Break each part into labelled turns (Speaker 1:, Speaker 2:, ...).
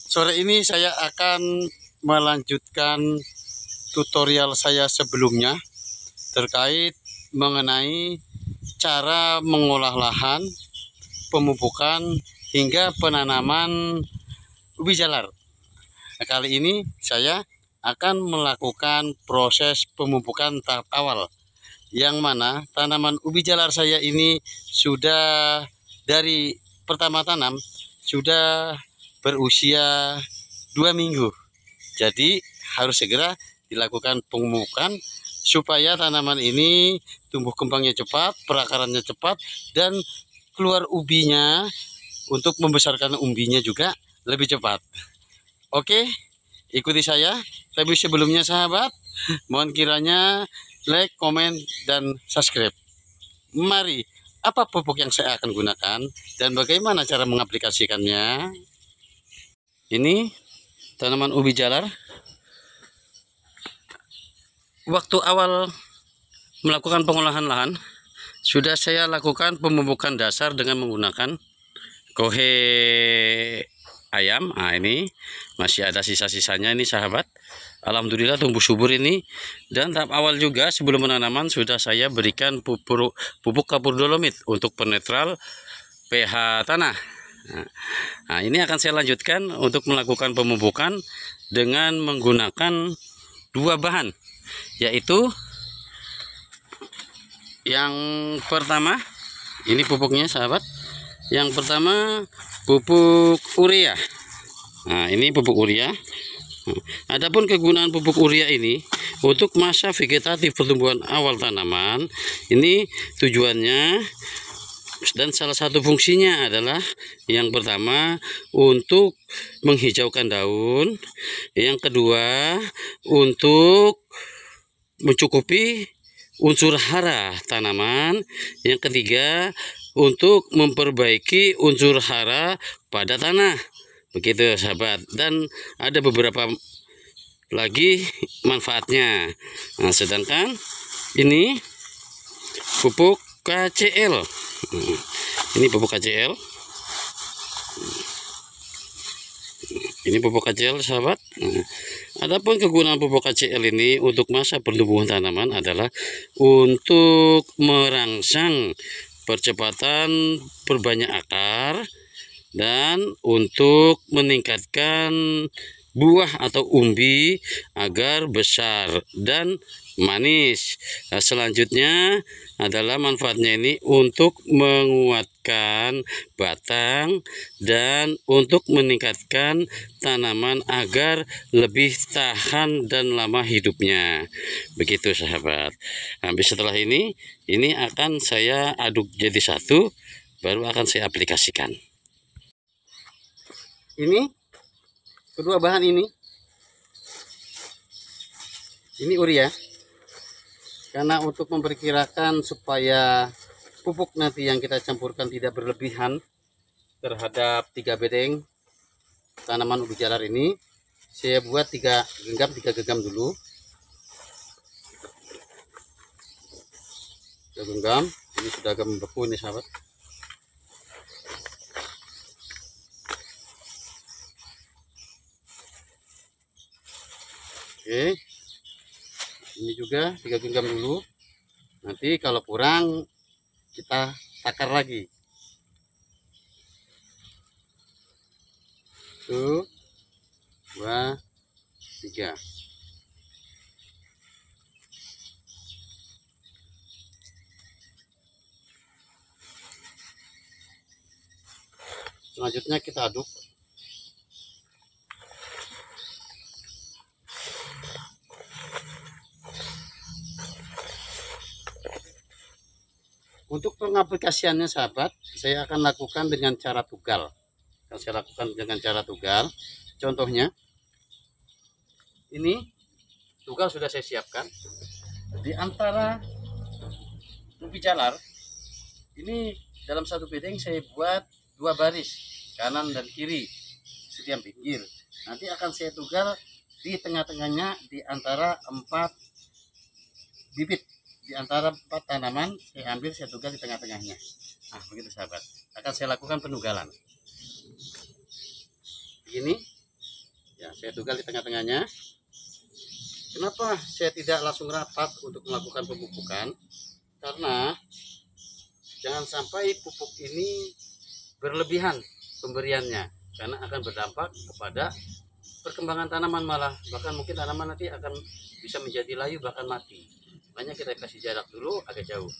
Speaker 1: Sore ini saya akan melanjutkan tutorial saya sebelumnya terkait mengenai cara mengolah lahan, pemupukan, hingga penanaman ubi jalar. Nah, kali ini saya akan melakukan proses pemupukan tahap awal, yang mana tanaman ubi jalar saya ini sudah dari pertama tanam sudah berusia 2 minggu. Jadi harus segera dilakukan pemupukan supaya tanaman ini tumbuh kembangnya cepat, perakarannya cepat, dan keluar ubinya untuk membesarkan umbinya juga lebih cepat. Oke, ikuti saya. Tapi sebelumnya sahabat, mohon kiranya like, komen, dan subscribe. Mari, apa pupuk yang saya akan gunakan dan bagaimana cara mengaplikasikannya? Ini tanaman ubi jalar. Waktu awal melakukan pengolahan lahan, sudah saya lakukan pemupukan dasar dengan menggunakan kohe ayam. Nah, ini masih ada sisa-sisanya ini sahabat. Alhamdulillah tumbuh subur ini. Dan tahap awal juga sebelum penanaman sudah saya berikan pupuk kapur dolomit untuk penetral pH tanah. Nah, ini akan saya lanjutkan untuk melakukan pemupukan dengan menggunakan dua bahan, yaitu yang pertama ini pupuknya sahabat. Yang pertama pupuk urea. Nah, ini pupuk urea. Adapun kegunaan pupuk urea ini untuk masa vegetatif pertumbuhan awal tanaman, ini tujuannya dan salah satu fungsinya adalah yang pertama untuk menghijaukan daun, yang kedua untuk mencukupi unsur hara tanaman, yang ketiga untuk memperbaiki unsur hara pada tanah. Begitu sahabat, dan ada beberapa lagi manfaatnya. Nah, sedangkan ini pupuk KCL. Ini pupuk KCL. Ini pupuk KCL sahabat. Adapun kegunaan pupuk KCL ini untuk masa pertumbuhan tanaman adalah untuk merangsang percepatan perbanyak akar dan untuk meningkatkan buah atau umbi agar besar dan manis. Nah, selanjutnya adalah manfaatnya ini untuk menguatkan batang dan untuk meningkatkan tanaman agar lebih tahan dan lama hidupnya. Begitu sahabat. Habis setelah ini akan saya aduk jadi satu, baru akan saya aplikasikan. Ini kedua bahan ini urea, karena untuk memperkirakan supaya pupuk nanti yang kita campurkan tidak berlebihan terhadap 3 bedeng tanaman ubi jalar ini, saya buat 3 genggam dulu. 3 genggam, ini sudah agak membeku ini sahabat. Oke, ini juga 3 genggam dulu. Nanti kalau kurang kita takar lagi. 1, 2, 3. Selanjutnya kita aduk. Untuk pengaplikasiannya sahabat, saya akan lakukan dengan cara tugal. Contohnya, ini tugal sudah saya siapkan. Di antara ubi jalar, ini dalam satu bedeng saya buat 2 baris, kanan dan kiri, setiap pinggir. Nanti akan saya tugal di tengah-tengahnya, di antara 4 bibit. Di antara 4 tanaman saya ambil, saya tugal di tengah-tengahnya. Nah, begitu sahabat. Akan saya lakukan penugalan. Begini. saya tugal di tengah-tengahnya. Kenapa saya tidak langsung rapat untuk melakukan pemupukan? Karena jangan sampai pupuk ini berlebihan pemberiannya, karena akan berdampak kepada perkembangan tanaman, malah bahkan mungkin tanaman nanti akan bisa menjadi layu bahkan mati. Makanya kita kasih jarak dulu agak jauh.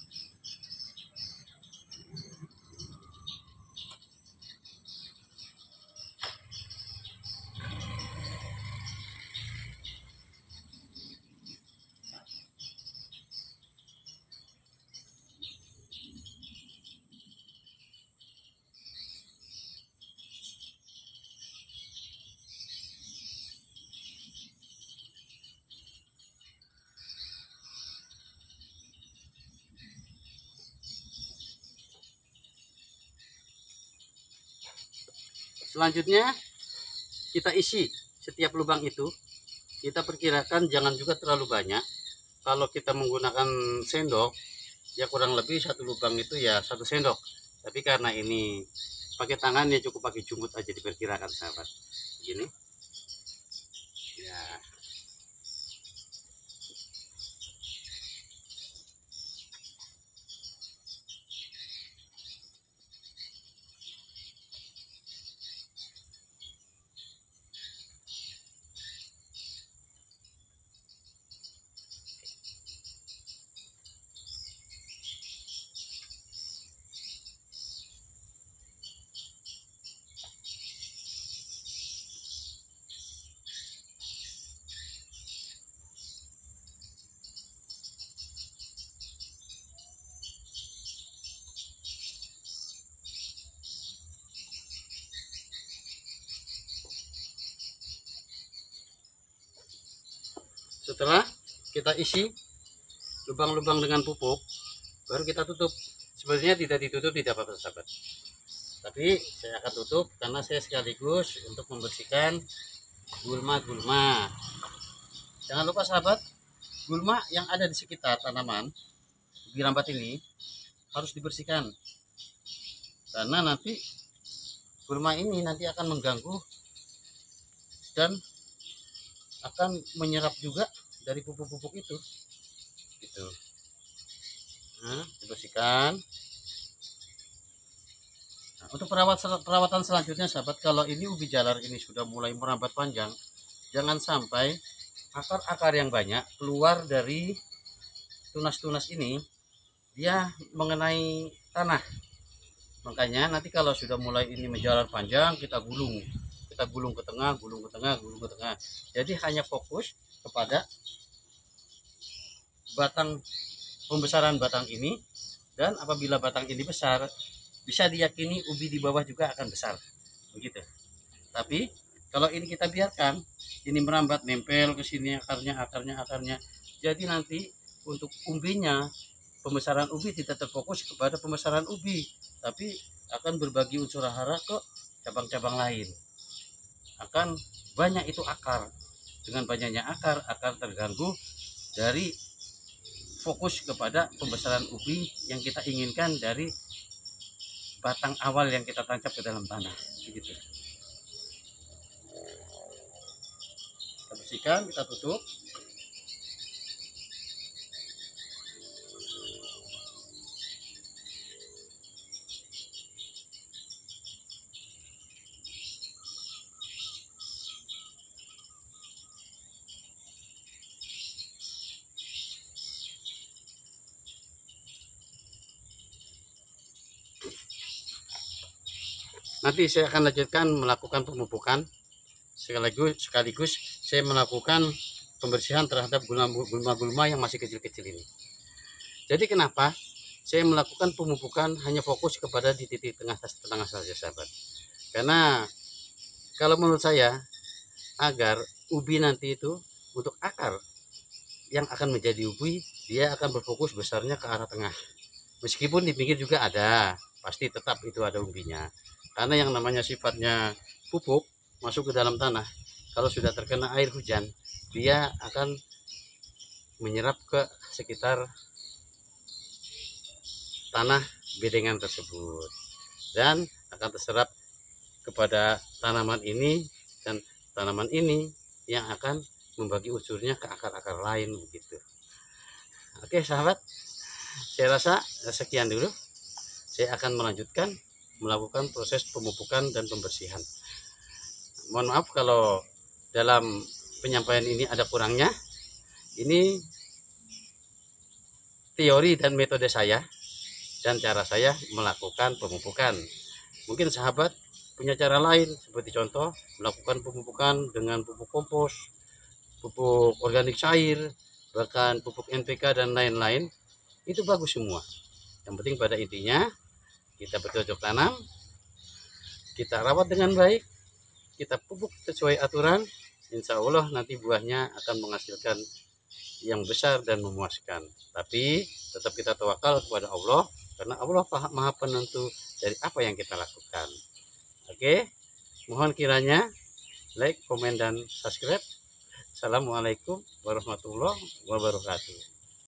Speaker 1: Selanjutnya kita isi setiap lubang itu. Kita perkirakan jangan juga terlalu banyak. Kalau kita menggunakan sendok, ya kurang lebih satu lubang itu ya 1 sendok. Tapi karena ini pakai tangan, ya cukup pakai jumut aja diperkirakan, sahabat. Gini. Ya. Setelah kita isi lubang-lubang dengan pupuk, baru kita tutup. Sebenarnya tidak ditutup tidak apa-apa, sahabat, tapi saya akan tutup karena saya sekaligus untuk membersihkan gulma-gulma. Jangan lupa, sahabat, gulma yang ada di sekitar tanaman ubi rambat ini harus dibersihkan, karena nanti gulma ini nanti akan mengganggu dan akan menyerap juga dari pupuk-pupuk itu. Gitu. Nah, dibersihkan. Nah, untuk perawatan selanjutnya, sahabat, kalau ini ubi jalar ini sudah mulai merambat panjang, jangan sampai akar-akar yang banyak keluar dari tunas-tunas ini, dia mengenai tanah. Makanya nanti kalau sudah mulai ini menjalar panjang, kita gulung ke tengah, gulung ke tengah, gulung ke tengah. Jadi hanya fokus kepada batang, pembesaran batang ini, dan apabila batang ini besar, bisa diyakini ubi di bawah juga akan besar, begitu. Tapi kalau ini kita biarkan, ini merambat nempel ke sini akarnya, jadi nanti untuk umbinya, pembesaran ubi tidak terfokus kepada pembesaran ubi, tapi akan berbagi unsur hara ke cabang-cabang lain. Akan banyak itu akar. Dengan banyaknya akar terganggu dari fokus kepada pembesaran ubi yang kita inginkan dari batang awal yang kita tancap ke dalam tanah, begitu. Kita bersihkan, kita tutup. Nanti saya akan lanjutkan melakukan pemupukan, sekaligus saya melakukan pembersihan terhadap gulma-gulma yang masih kecil-kecil ini. Jadi kenapa saya melakukan pemupukan hanya fokus kepada di titik tengah saja, sahabat? Karena kalau menurut saya, agar ubi nanti itu untuk akar yang akan menjadi ubi, dia akan berfokus besarnya ke arah tengah. Meskipun di pinggir juga ada, pasti tetap itu ada umbinya. Karena yang namanya sifatnya pupuk masuk ke dalam tanah, kalau sudah terkena air hujan, dia akan menyerap ke sekitar tanah bedengan tersebut, dan akan terserap kepada tanaman ini, dan tanaman ini yang akan membagi unsurnya ke akar-akar lain begitu. Oke sahabat, saya rasa sekian dulu. Saya akan melanjutkan melakukan proses pemupukan dan pembersihan. Mohon maaf kalau dalam penyampaian ini ada kurangnya. Ini teori dan metode saya dan cara saya melakukan pemupukan. Mungkin sahabat punya cara lain, seperti contoh melakukan pemupukan dengan pupuk kompos, pupuk organik cair, bahkan pupuk NPK dan lain-lain. Itu bagus semua. Yang penting pada intinya kita bercocok tanam, kita rawat dengan baik, kita pupuk sesuai aturan, insya Allah nanti buahnya akan menghasilkan yang besar dan memuaskan. Tapi tetap kita tawakal kepada Allah, karena Allah maha penentu dari apa yang kita lakukan. Oke, mohon kiranya like, komen, dan subscribe. Assalamualaikum warahmatullahi wabarakatuh.